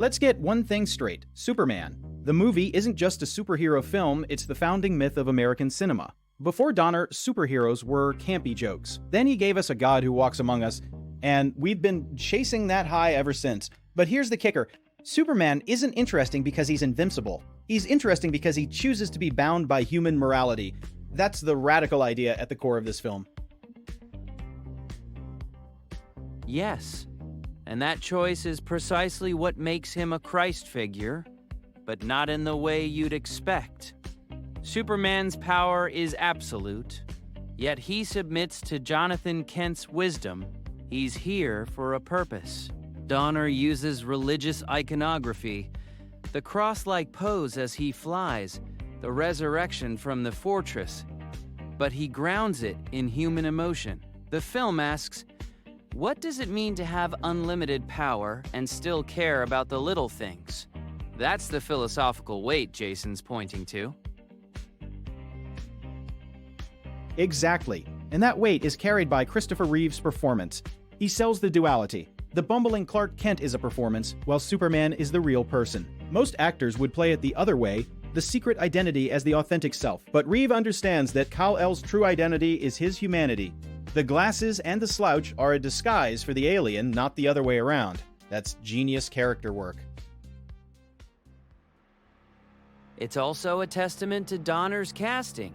Let's get one thing straight. Superman. The movie isn't just a superhero film, it's the founding myth of American cinema. Before Donner, superheroes were campy jokes. Then he gave us a god who walks among us, and we've been chasing that high ever since. But here's the kicker. Superman isn't interesting because he's invincible. He's interesting because he chooses to be bound by human morality. That's the radical idea at the core of this film. Yes, and that choice is precisely what makes him a Christ figure, but not in the way you'd expect. Superman's power is absolute, yet he submits to Jonathan Kent's wisdom. He's here for a purpose. Donner uses religious iconography, the cross-like pose as he flies, the resurrection from the fortress, but he grounds it in human emotion. The film asks, what does it mean to have unlimited power and still care about the little things? That's the philosophical weight Jason's pointing to. Exactly, and that weight is carried by Christopher Reeve's performance. He sells the duality. The bumbling Clark Kent is a performance, while Superman is the real person. Most actors would play it the other way, the secret identity as the authentic self. But Reeve understands that Kal-El's true identity is his humanity. The glasses and the slouch are a disguise for the alien, not the other way around. That's genius character work. It's also a testament to Donner's casting.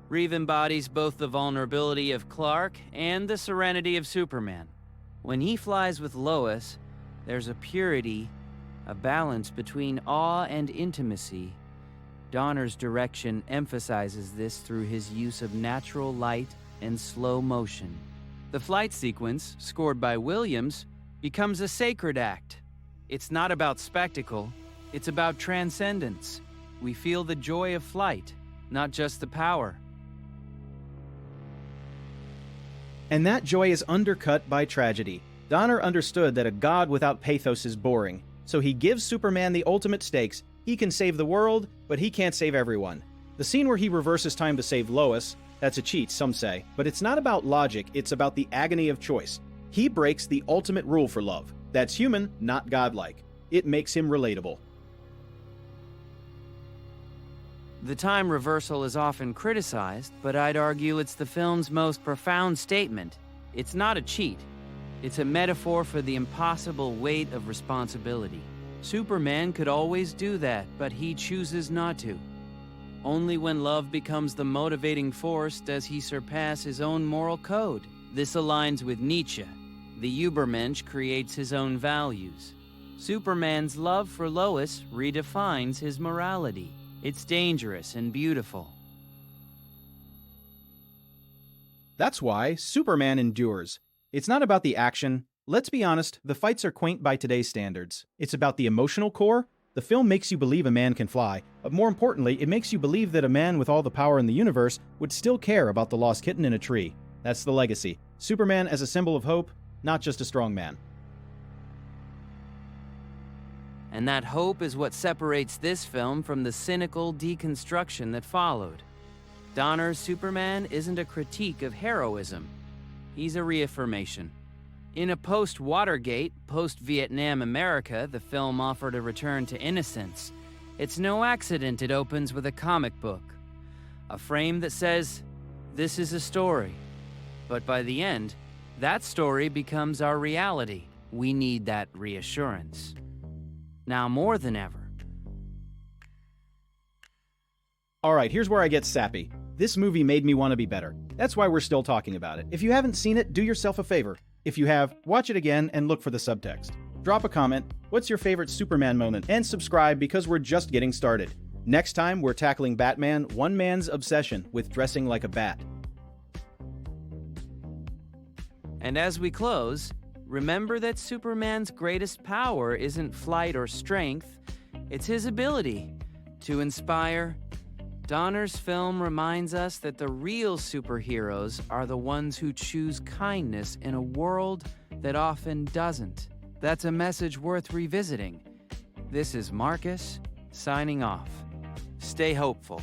Reeve embodies both the vulnerability of Clark and the serenity of Superman. When he flies with Lois, there's a purity, a balance between awe and intimacy. Donner's direction emphasizes this through his use of natural light and slow motion. The flight sequence, scored by Williams, becomes a sacred act. It's not about spectacle, it's about transcendence. We feel the joy of flight, not just the power. And that joy is undercut by tragedy. Donner understood that a god without pathos is boring, so he gives Superman the ultimate stakes. He can save the world, but he can't save everyone. The scene where he reverses time to save Lois, that's a cheat, some say, but it's not about logic, it's about the agony of choice. He breaks the ultimate rule for love. That's human, not godlike. It makes him relatable. The time reversal is often criticized, but I'd argue it's the film's most profound statement. It's not a cheat. It's a metaphor for the impossible weight of responsibility. Superman could always do that, but he chooses not to. Only when love becomes the motivating force does he surpass his own moral code. This aligns with Nietzsche. The Übermensch creates his own values. Superman's love for Lois redefines his morality. It's dangerous and beautiful. That's why Superman endures. It's not about the action. Let's be honest, the fights are quaint by today's standards. It's about the emotional core. The film makes you believe a man can fly, but more importantly, it makes you believe that a man with all the power in the universe would still care about the lost kitten in a tree. That's the legacy. Superman as a symbol of hope, not just a strong man. And that hope is what separates this film from the cynical deconstruction that followed. Donner's Superman isn't a critique of heroism. He's a reaffirmation. In a post-Watergate, post-Vietnam America, the film offered a return to innocence. It's no accident it opens with a comic book. A frame that says, "This is a story." But by the end, that story becomes our reality. We need that reassurance. Now more than ever. Alright, here's where I get sappy. This movie made me want to be better. That's why we're still talking about it. If you haven't seen it, do yourself a favor. If you have, watch it again and look for the subtext. Drop a comment, what's your favorite Superman moment, and subscribe because we're just getting started. Next time, we're tackling Batman, one man's obsession with dressing like a bat. And as we close, remember that Superman's greatest power isn't flight or strength, it's his ability to inspire. Donner's film reminds us that the real superheroes are the ones who choose kindness in a world that often doesn't. That's a message worth revisiting. This is Marcus, signing off. Stay hopeful.